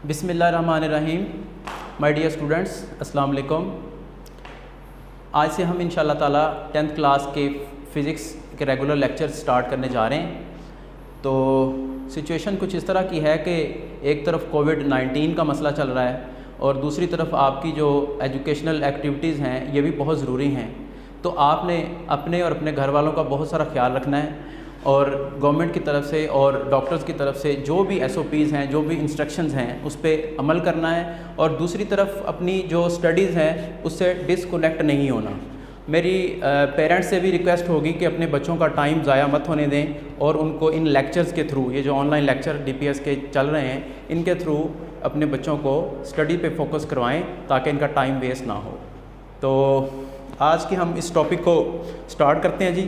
बिस्मिल्लाहिर्रहमानिर्रहीम। My dear students, अस्सलाम वालेकुम। आज से हम इंशाअल्लाह ताला 10th क्लास के फ़िज़िक्स के रेगुलर लेक्चर स्टार्ट करने जा रहे हैं। तो सिचुएशन कुछ इस तरह की है कि एक तरफ कोविड-19 का मसला चल रहा है और दूसरी तरफ आपकी जो एजुकेशनल एक्टिविटीज़ हैं ये भी बहुत ज़रूरी हैं। तो आपने अपने और अपने घर वालों का बहुत सारा ख्याल रखना है और गवर्नमेंट की तरफ से और डॉक्टर्स की तरफ से जो भी SOPs हैं, जो भी इंस्ट्रक्शंस हैं, उस पर अमल करना है। और दूसरी तरफ अपनी जो स्टडीज़ हैं उससे डिसकनेक्ट नहीं होना। मेरी पेरेंट्स से भी रिक्वेस्ट होगी कि अपने बच्चों का टाइम ज़ाया मत होने दें और उनको इन लेक्चर्स के थ्रू, ये जो ऑनलाइन लेक्चर DPS के चल रहे हैं, इनके थ्रू अपने बच्चों को स्टडी पे फोकस करवाएं ताकि इनका टाइम वेस्ट ना हो। तो आज के हम इस टॉपिक को स्टार्ट करते हैं जी।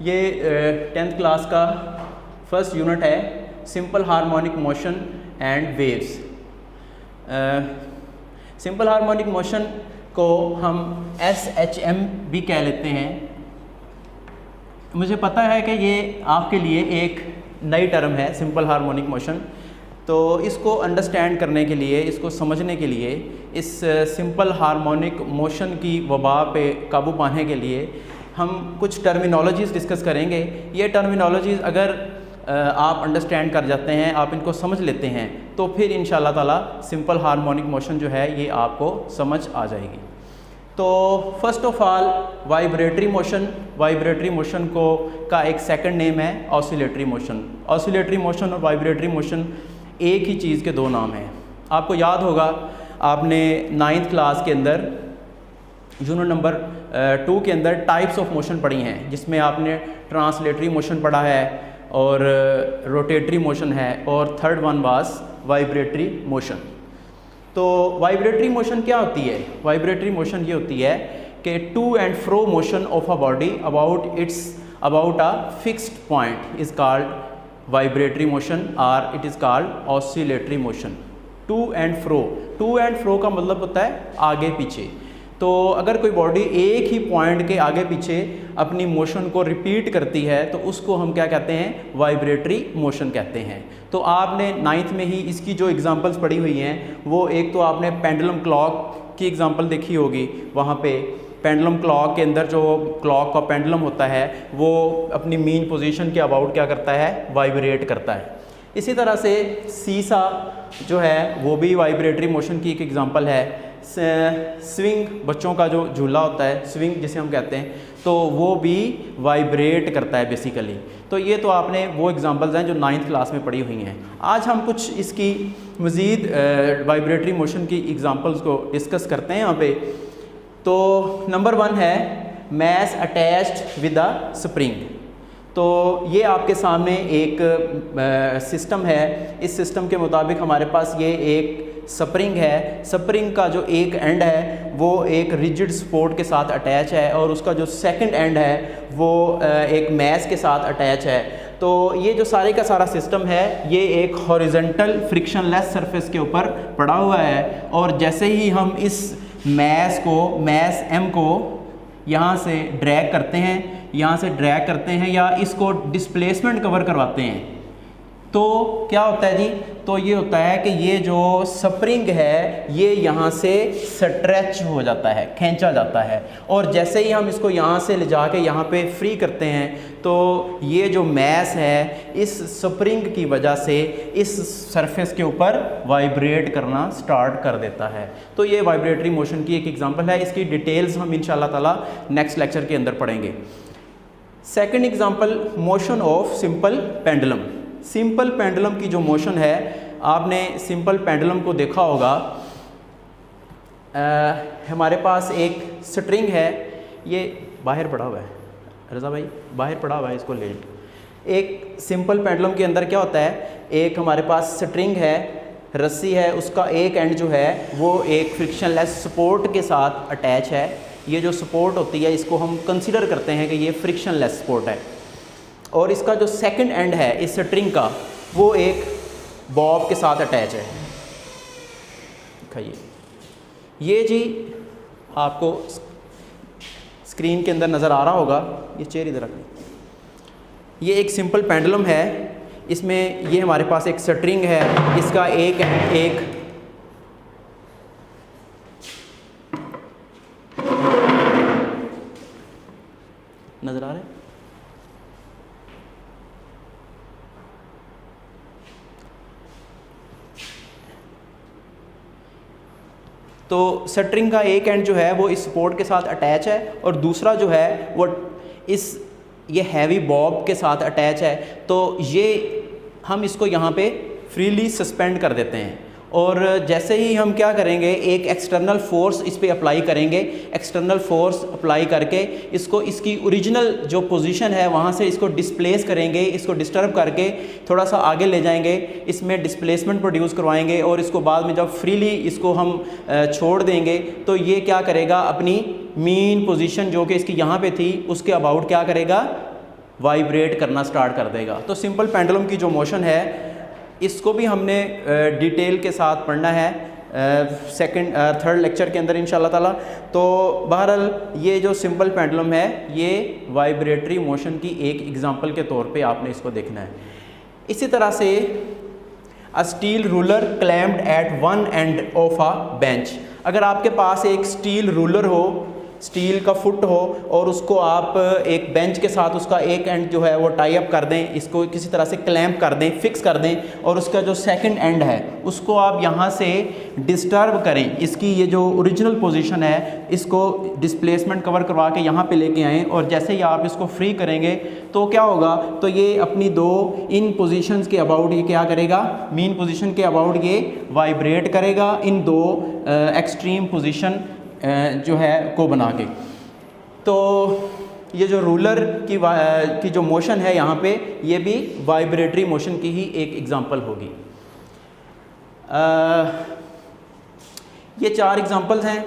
ये 10th क्लास का फर्स्ट यूनिट है, simple harmonic motion and waves. Simple harmonic motion को हम SHM भी कह लेते हैं। मुझे पता है कि ये आपके लिए एक नई टर्म है, सिंपल हार्मोनिक मोशन। तो इसको अंडरस्टैंड करने के लिए, इसको समझने के लिए, इस सिंपल हार्मोनिक मोशन की वबा पे काबू पाने के लिए हम कुछ टर्मिनोलॉजीज़ डिस्कस करेंगे। ये टर्मिनोलॉजीज़ अगर आप अंडरस्टैंड कर जाते हैं, आप इनको समझ लेते हैं, तो फिर इंशाअल्लाह ताला सिंपल हार्मोनिक मोशन जो है ये आपको समझ आ जाएगी। तो first of all vibratory motion. Vibratory motion को का एक सेकंड नेम है ऑसिलेटरी मोशन। ऑसिलेटरी मोशन और वाइब्रेटरी मोशन एक ही चीज़ के दो नाम हैं। आपको याद होगा, आपने 9th क्लास के अंदर यूनिट नंबर 2 के अंदर टाइप्स ऑफ मोशन पढ़ी हैं, जिसमें आपने ट्रांसलेटरी मोशन पढ़ा है और रोटेटरी मोशन है और third one was vibratory motion. तो वाइब्रेटरी मोशन क्या होती है? वाइब्रेटरी मोशन ये होती है कि to and fro motion of a body about a fixed point is called vibratory motion और it is called oscillatory motion. To and fro का मतलब होता है आगे पीछे। तो अगर कोई बॉडी एक ही पॉइंट के आगे पीछे अपनी मोशन को रिपीट करती है तो उसको हम क्या कहते हैं? वाइब्रेटरी मोशन कहते हैं। तो आपने 9th में ही इसकी जो एग्जांपल्स पढ़ी हुई हैं, वो एक तो आपने पेंडुलम क्लॉक की एग्जांपल देखी होगी। वहाँ पे पेंडुलम क्लॉक के अंदर जो क्लॉक का पेंडुलम होता है वो अपनी मीन पोजीशन के अबाउट क्या करता है? वाइब्रेट करता है। इसी तरह से सीसा जो है वो भी वाइब्रेटरी मोशन की एक एग्जांपल है। स्विंग, बच्चों का जो झूला होता है, स्विंग जिसे हम कहते हैं, तो वो भी वाइब्रेट करता है बेसिकली। तो ये तो आपने वो एग्जांपल्स हैं जो 9th क्लास में पढ़ी हुई हैं। आज हम कुछ इसकी मज़ीद वाइब्रेटरी मोशन की एग्जांपल्स को डिस्कस करते हैं यहाँ पे। तो नंबर 1 है mass attached with a spring. तो ये आपके सामने एक सिस्टम है। इस सिस्टम के मुताबिक हमारे पास ये एक स्प्रिंग है। स्प्रिंग का जो एक एंड है वो एक रिजिड सपोर्ट के साथ अटैच है और उसका जो सेकंड एंड है वो एक मैस के साथ अटैच है। तो ये जो सारे का सारा सिस्टम है ये एक हॉरिजॉन्टल फ्रिक्शनलेस सरफेस के ऊपर पड़ा हुआ है। और जैसे ही हम इस मैस M को यहाँ से ड्रैग करते हैं या इसको डिस्प्लेसमेंट कवर करवाते हैं, तो क्या होता है जी? तो ये होता है कि ये जो स्प्रिंग है ये यहाँ से स्ट्रेच हो जाता है, खींचा जाता है। और जैसे ही हम इसको यहाँ से ले जाके यहाँ पे फ्री करते हैं तो ये जो मैस है इस स्प्रिंग की वजह से इस सरफेस के ऊपर वाइब्रेट करना स्टार्ट कर देता है। तो ये वाइब्रेटरी मोशन की एक एग्जांपल है। इसकी डिटेल्स हम इंशाअल्लाह ताला नेक्स्ट लेक्चर के अंदर पढ़ेंगे। Second example, motion of simple pendulum. Simple pendulum की जो मोशन है, आपने सिंपल पेंडुलम को देखा होगा। हमारे पास एक स्ट्रिंग है, ये बाहर पड़ा हुआ है, रज़ा भाई बाहर पड़ा हुआ है, इसको ले। एक सिंपल पेंडुलम के अंदर क्या होता है? एक हमारे पास स्ट्रिंग है, रस्सी है, उसका एक एंड जो है वो एक फ्रिक्शनलेस सपोर्ट के साथ अटैच है। ये जो सपोर्ट होती है इसको हम कंसीडर करते हैं कि ये फ्रिक्शनलेस सपोर्ट है। और इसका जो सेकंड एंड है इस स्ट्रिंग का वो एक बॉब के साथ अटैच है। दिखाइए, ये जी आपको स्क्रीन के अंदर नज़र आ रहा होगा। ये चेयर इधर रखें। ये एक सिंपल पेंडुलम है। इसमें ये हमारे पास एक स्ट्रिंग है, इसका एक नज़र आ रहा है, तो स्ट्रिंग का एक एंड जो है वो इस सपोर्ट के साथ अटैच है और दूसरा जो है वो ये हैवी बॉब के साथ अटैच है। तो ये हम इसको यहाँ पे फ्रीली सस्पेंड कर देते हैं और जैसे ही हम क्या करेंगे, एक एक्सटर्नल फोर्स इस पे अप्लाई करेंगे। एक्सटर्नल फोर्स अप्लाई करके इसको इसकी ओरिजिनल जो पोजीशन है वहाँ से इसको डिस्प्लेस करेंगे, इसको डिस्टर्ब करके थोड़ा सा आगे ले जाएंगे, इसमें डिस्प्लेसमेंट प्रोड्यूस करवाएंगे और इसको बाद में जब फ्रीली इसको हम छोड़ देंगे तो ये क्या करेगा, अपनी मीन पोजीशन जो कि इसकी यहाँ पे थी उसके अबाउट क्या करेगा, वाइब्रेट करना स्टार्ट कर देगा। तो सिंपल पेंडुलम की जो मोशन है इसको भी हमने डिटेल के साथ पढ़ना है थर्ड लेक्चर के अंदर इंशाल्लाह ताला। तो बहरहाल ये जो सिंपल पेंडुलम है ये वाइब्रेटरी मोशन की एक एग्जांपल के तौर पे आपने इसको देखना है। इसी तरह से a steel ruler clamped at one end of a bench, अगर आपके पास एक स्टील रूलर हो, स्टील का फुट हो और उसको आप एक बेंच के साथ उसका एक एंड जो है वो टाई अप कर दें, इसको किसी तरह से क्लैम्प कर दें, फिक्स कर दें और उसका जो सेकंड एंड है उसको आप यहाँ से डिस्टर्ब करें, इसकी ये जो ओरिजिनल पोजीशन है इसको डिस्प्लेसमेंट कवर करवा के यहाँ पे लेके आएँ और जैसे ही आप इसको फ्री करेंगे तो क्या होगा, तो ये अपनी दो इन पोजीशंस के अबाउट ये क्या करेगा, मीन पोजीशन के अबाउट ये वाइब्रेट करेगा इन दो एक्सट्रीम पोजीशन जो है को बना के। तो ये जो रूलर की जो मोशन है यहाँ पे ये भी वाइब्रेटरी मोशन की ही एक एग्जांपल होगी। ये 4 एग्जांपल्स हैं।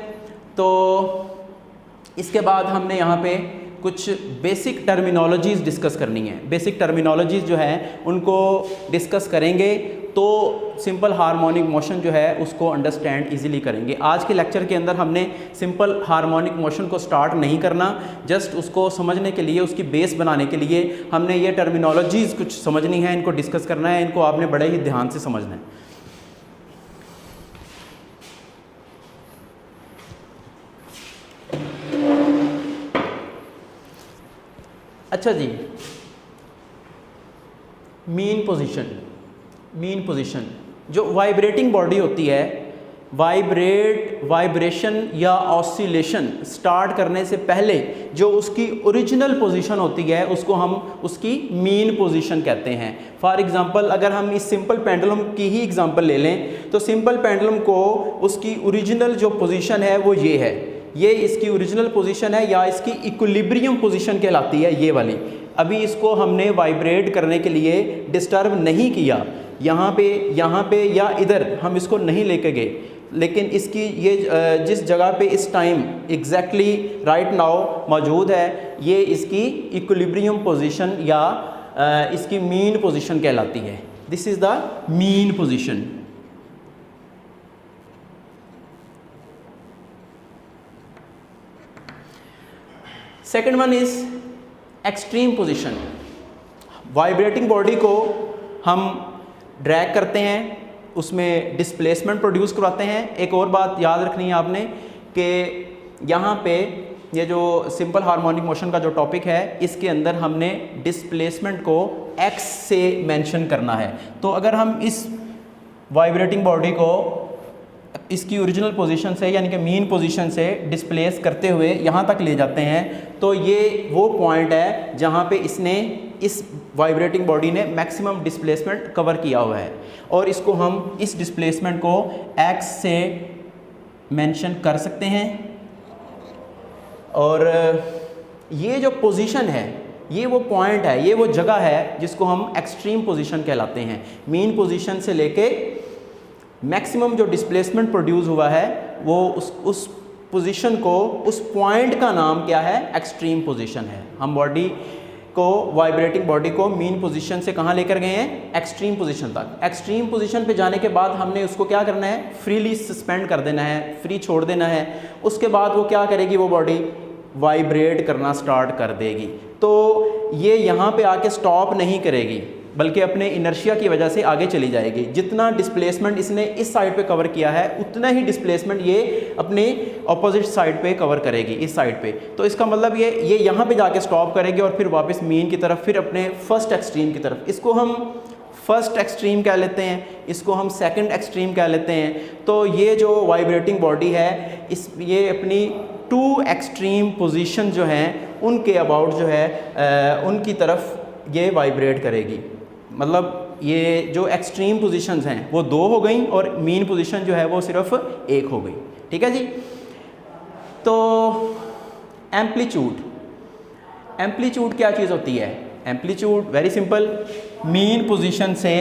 तो इसके बाद हमने यहाँ पे कुछ बेसिक टर्मिनोलॉजीज़ डिस्कस करनी है। बेसिक टर्मिनोलॉजीज़ जो है उनको डिस्कस करेंगे तो सिंपल हार्मोनिक मोशन जो है उसको अंडरस्टैंड इजीली करेंगे। आज के लेक्चर के अंदर हमने सिंपल हार्मोनिक मोशन को स्टार्ट नहीं करना, जस्ट उसको समझने के लिए, उसकी बेस बनाने के लिए हमने ये टर्मिनोलॉजीज़ कुछ समझनी है, इनको डिस्कस करना है, इनको आपने बड़े ही ध्यान से समझना है। अच्छा जी, मीन पोजीशन जो वाइब्रेटिंग बॉडी होती है, वाइब्रेशन या ऑसिलेशन स्टार्ट करने से पहले जो उसकी ओरिजिनल पोजीशन होती है उसको हम उसकी मीन पोजीशन कहते हैं। फॉर एग्जांपल अगर हम इस सिंपल पेंडुलम की ही एग्जांपल ले लें तो सिंपल पेंडुलम को उसकी ओरिजिनल जो पोजीशन है वो ये है, ये इसकी ओरिजिनल पोजीशन है या इसकी इक्विलिब्रियम पोजीशन कहलाती है ये वाली। अभी इसको हमने वाइब्रेट करने के लिए डिस्टर्ब नहीं किया, यहाँ पे या इधर हम इसको नहीं लेके गए, लेकिन इसकी ये जिस जगह पे इस टाइम एग्जैक्टली राइट नाउ मौजूद है ये इसकी इक्विलिब्रियम पोजीशन या इसकी मीन पोजीशन कहलाती है। This is the mean position. Second one is extreme position. Vibrating body को हम ड्रैग करते हैं, उसमें डिस्प्लेसमेंट प्रोड्यूस करवाते हैं। एक और बात याद रखनी है आपने कि यहाँ पे ये जो सिंपल हार्मोनिक मोशन का जो टॉपिक है इसके अंदर हमने डिस्प्लेसमेंट को x से मेंशन करना है। तो अगर हम इस वाइब्रेटिंग बॉडी को इसकी ओरिजिनल पोजीशन से यानी कि मीन पोजीशन से डिस्प्लेस करते हुए यहाँ तक ले जाते हैं तो ये वो पॉइंट है जहाँ पे इसने इस वाइब्रेटिंग बॉडी ने मैक्सिमम डिस्प्लेसमेंट कवर किया हुआ है और इसको हम इस डिस्प्लेसमेंट को x से मेंशन कर सकते हैं। और ये जो पोजीशन है ये वो पॉइंट है, ये वो जगह है जिसको हम एक्सट्रीम पोजीशन कहलाते हैं। मीन पोजीशन से लेके मैक्सिमम जो डिस्प्लेसमेंट प्रोड्यूस हुआ है वो उस पोजीशन को, उस पॉइंट का नाम क्या है, एक्सट्रीम पोजीशन है। हम बॉडी को, वाइब्रेटिंग बॉडी को मीन पोजीशन से कहाँ लेकर गए हैं, एक्सट्रीम पोजीशन तक। एक्सट्रीम पोजीशन पे जाने के बाद हमने उसको क्या करना है, फ्रीली सस्पेंड कर देना है, फ्री छोड़ देना है। उसके बाद वो क्या करेगी, वो बॉडी वाइब्रेट करना स्टार्ट कर देगी। तो ये यहाँ पे आके स्टॉप नहीं करेगी, बल्कि अपने इनर्शिया की वजह से आगे चली जाएगी। जितना डिस्प्लेसमेंट इसने इस साइड पे कवर किया है उतना ही डिस्प्लेसमेंट ये अपने ऑपोजिट साइड पे कवर करेगी, इस साइड पे। तो इसका मतलब ये यहाँ पे जाके स्टॉप करेगी और फिर वापस मीन की तरफ, फिर अपने फर्स्ट एक्सट्रीम की तरफ। इसको हम फर्स्ट एक्सट्रीम कह लेते हैं, इसको हम सेकंड एक्सट्रीम कह लेते हैं। तो ये जो वाइब्रेटिंग बॉडी है ये अपनी टू एक्सट्रीम पोजीशन जो हैं उनके अबाउट जो है उनकी तरफ ये वाइब्रेट करेगी। मतलब ये जो एक्सट्रीम पोजीशंस हैं वो 2 हो गई और मीन पोजीशन जो है वो सिर्फ 1 हो गई। ठीक है जी। तो एम्पलीट्यूड क्या चीज़ होती है? Amplitude very simple, mean position से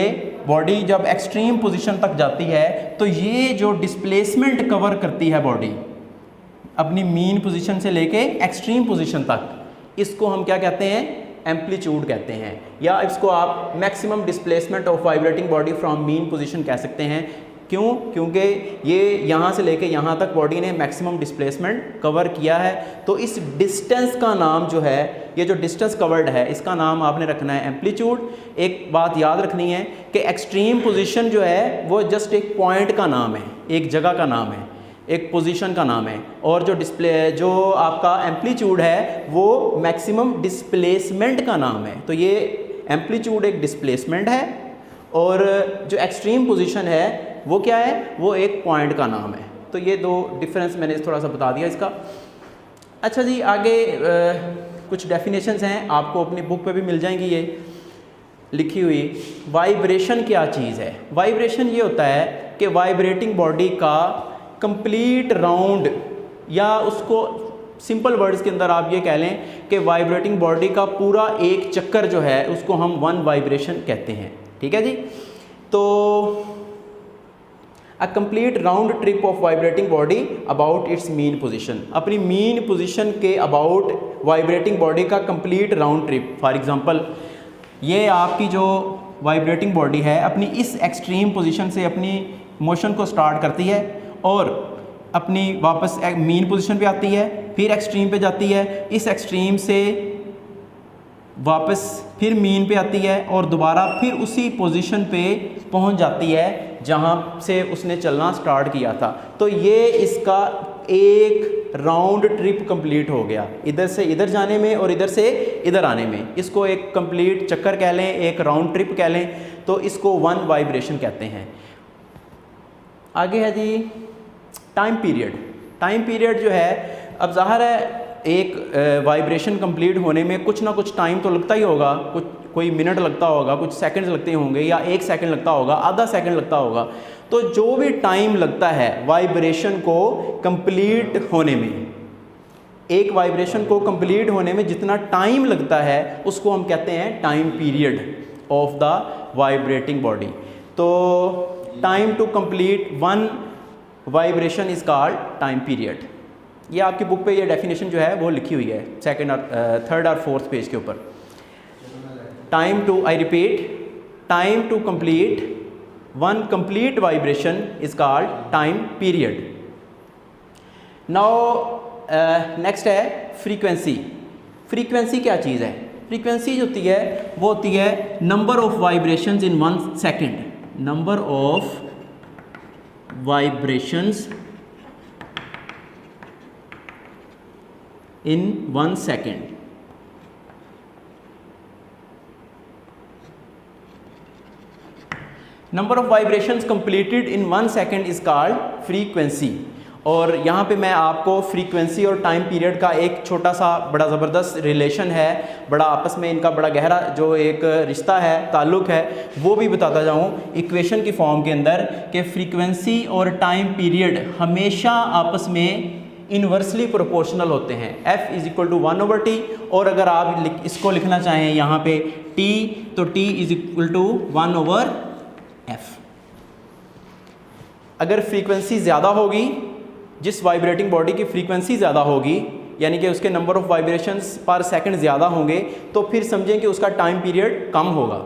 बॉडी जब एक्सट्रीम पोजीशन तक जाती है तो ये जो डिस्प्लेसमेंट कवर करती है बॉडी अपनी मीन पोजीशन से लेके एक्सट्रीम पोजीशन तक, इसको हम क्या कहते हैं? एम्पलीट्यूड कहते हैं। या इसको आप maximum displacement of vibrating body from mean position कह सकते हैं। क्यों? क्योंकि ये यहाँ से लेके यहाँ तक बॉडी ने मैक्सिमम डिस्प्लेसमेंट कवर किया है। तो इस डिस्टेंस का नाम जो है, ये जो डिस्टेंस कवर्ड है, इसका नाम आपने रखना है एम्पलीट्यूड। एक बात याद रखनी है कि एक्सट्रीम पोजीशन जो है वो जस्ट एक पॉइंट का नाम है, एक जगह का नाम है, एक पोजीशन का नाम है। और जो आपका एम्पलीट्यूड है वो मैक्सिमम डिस्प्लेसमेंट का नाम है। तो ये एम्पलीट्यूड एक डिस्प्लेसमेंट है और जो एक्सट्रीम पोजीशन है वो क्या है? वो एक पॉइंट का नाम है। तो ये 2 डिफरेंस मैंने थोड़ा सा बता दिया इसका। अच्छा जी, आगे कुछ डेफिनेशंस हैं, आपको अपनी बुक पे भी मिल जाएंगी ये लिखी हुई। वाइब्रेशन क्या चीज़ है? वाइब्रेशन ये होता है कि वाइब्रेटिंग बॉडी का कंप्लीट राउंड, या उसको सिंपल वर्ड्स के अंदर आप ये कह लें कि वाइब्रेटिंग बॉडी का पूरा एक चक्कर जो है उसको हम 1 वाइब्रेशन कहते हैं। ठीक है जी। तो a complete round trip of vibrating body about it's mean position, अपनी मीन पोजीशन के अबाउट वाइब्रेटिंग बॉडी का complete round trip. For example, ये आपकी जो वाइब्रेटिंग बॉडी है अपनी इस एक्सट्रीम पोजीशन से अपनी मोशन को स्टार्ट करती है और अपनी वापस मीन पोजीशन पे आती है, फिर एक्सट्रीम पे जाती है, इस एक्सट्रीम से वापस फिर मीन पे आती है और दोबारा फिर उसी पोजीशन पे पहुंच जाती है जहां से उसने चलना स्टार्ट किया था। तो ये इसका एक राउंड ट्रिप कंप्लीट हो गया, इधर से इधर जाने में और इधर से इधर आने में। इसको एक कंप्लीट चक्कर कह लें, एक राउंड ट्रिप कह लें, तो इसको 1 वाइब्रेशन कहते हैं। आगे है जी टाइम पीरियड। टाइम पीरियड जो है, अब ज़ाहिर है एक वाइब्रेशन कंप्लीट होने में कुछ ना कुछ टाइम तो लगता ही होगा, कोई मिनट लगता होगा, कुछ सेकंड्स लगते होंगे, या 1 सेकंड लगता होगा, आधा सेकंड लगता होगा। तो जो भी टाइम लगता है वाइब्रेशन को कंप्लीट होने में, एक वाइब्रेशन को कंप्लीट होने में जितना टाइम लगता है उसको हम कहते हैं time period of the vibrating body. तो time to complete 1 vibration is called time period. ये आपकी बुक पे ये डेफिनेशन जो है वो लिखी हुई है 2nd और 3rd और 4th पेज के ऊपर। Time to, I repeat, time to complete 1 complete vibration is called time period. Now next है फ्रीक्वेंसी। फ्रीक्वेंसी क्या चीज़ है? फ्रीक्वेंसी जो होती है वो होती है number of vibrations in 1 second, number of vibrations in 1 second. Number of vibrations completed in 1 second is called frequency. और यहाँ पे मैं आपको फ्रीक्वेंसी और टाइम पीरियड का एक छोटा सा बड़ा ज़बरदस्त रिलेशन है, बड़ा आपस में इनका बड़ा गहरा जो एक रिश्ता है, ताल्लुक़ है, वो भी बताता जाऊँ इक्वेशन की फॉर्म के अंदर कि फ्रीक्वेंसी और टाइम पीरियड हमेशा आपस में इन्वर्सली प्रोपोर्शनल होते हैं। F is equal to 1/T, और अगर आप इसको लिखना चाहें यहाँ पे T, तो T is equal to 1/F। अगर फ्रीक्वेंसी ज़्यादा होगी, जिस वाइब्रेटिंग बॉडी की फ्रीक्वेंसी ज़्यादा होगी, यानी कि उसके नंबर ऑफ वाइब्रेशंस पर सेकंड ज़्यादा होंगे, तो फिर समझें कि उसका टाइम पीरियड कम होगा।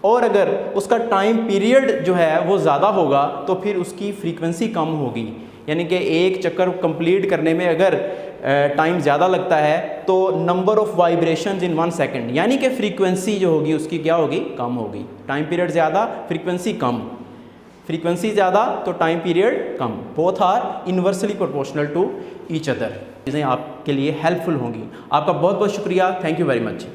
और अगर उसका टाइम पीरियड जो है वो ज़्यादा होगा तो फिर उसकी फ्रीक्वेंसी कम होगी। यानी कि एक चक्कर कंप्लीट करने में अगर टाइम ज़्यादा लगता है तो number of vibrations in 1 second, यानी कि फ्रीक्वेंसी जो होगी उसकी क्या होगी, कम होगी। टाइम पीरियड ज़्यादा, फ्रीक्वेंसी कम, फ्रीक्वेंसी ज़्यादा तो टाइम पीरियड कम, both are inversely proportional to each other. चीज़ें आपके लिए हेल्पफुल होंगी। आपका बहुत बहुत शुक्रिया, थैंक यू वेरी मच।